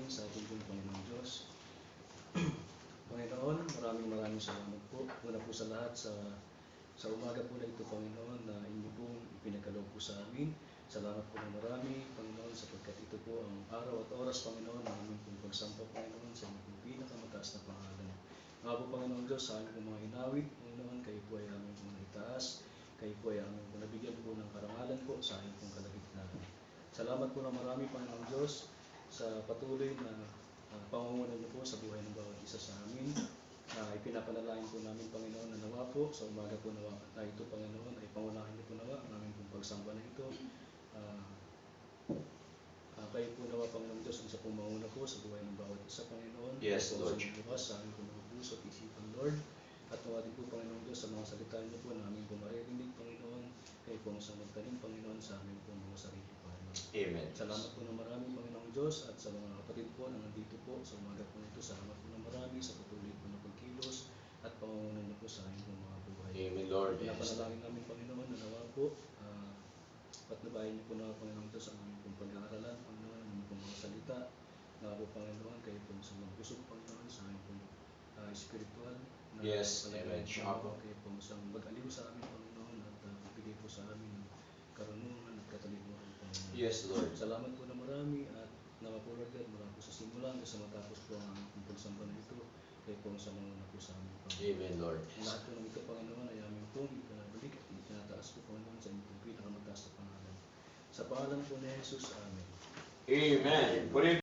natin sa ating pong Panginoong Diyos. Panginoon, maraming salamat po. Una po sa lahat sa umaga po na ito, Panginoon, na inyo pong ipinagkaloob po sa amin. Salamat po ng marami, Panginoon, sapagkat ito po ang araw at oras, Panginoon, na aming pong pagsampa, Panginoon, sa inyong pinakamataas na pangalan. Nga po, Panginoon Diyos, sa aming pong mga inawit, Panginoon, kayo po ay aming pong naitaas. Kayo po ay aming pong nabigyan po ng karangalan po sa aming pong kalagitnaan. Salamat po ng marami, Panginoon Diyos, sa patuloy na pangunguna niyo po sa buhay ng bawat isa sa amin. Ipinapanalangin po namin, Panginoon, na nawa po sa umaga po nawa na ito, Panginoon, ay pangunahin niyo po nawa ang aming pong pagsamba na ito. Kayo po nawa, Panginoon Diyos, ang isa pong mauna po sa buhay ng bawat isa, Panginoon. Yes, Lord. Sa bukas sa aming pong mga puso at isipan, Lord. At nawa din po, Panginoon Diyos, sa mga salita niyo po na aming pong maririnig, Panginoon. Kayo po ang magtanim, Panginoon, sa aming pong mga sarili, Panginoon. Amen. Salamat po ng marami, Panginoong Diyos, at sa mga kapatid po na nandito po sa umaga po nito. Salamat po ng marami sa patuloy po na pagkilos at pangungunan niyo po sa aming pong mga buhay. Amen, Lord. Yes. Pinapanalangin namin, Panginoon, na nawa po, patnubayan niyo po na, Panginoong Diyos, ang aming pong pag-aaralan, Panginoon, ang aming pong mga salita. Nawa po, Panginoon, kayo po sa mga busog, Panginoon, sa aming pong spiritual. Yes, amen. Kayo po sa mag-aliw sa amin, Panginoon, at bigay po sa amin ng karunungan at katalinuhan, Panginoon. Yes, Lord. Salamat po na marami at nawa po, Lord God, mula po sa simula hanggang sa matapos po ang aming pagsamba na ito. Kayo po ang samang po sa amin, Panginoon. Amen, Lord. Ang lahat po ng ito, Panginoon, ay aming pong ipanabalik at itinataas po, Panginoon, sa inyong pinakamataas na pangalan. Sa pangalan po ni Jesus, Amen. Amen.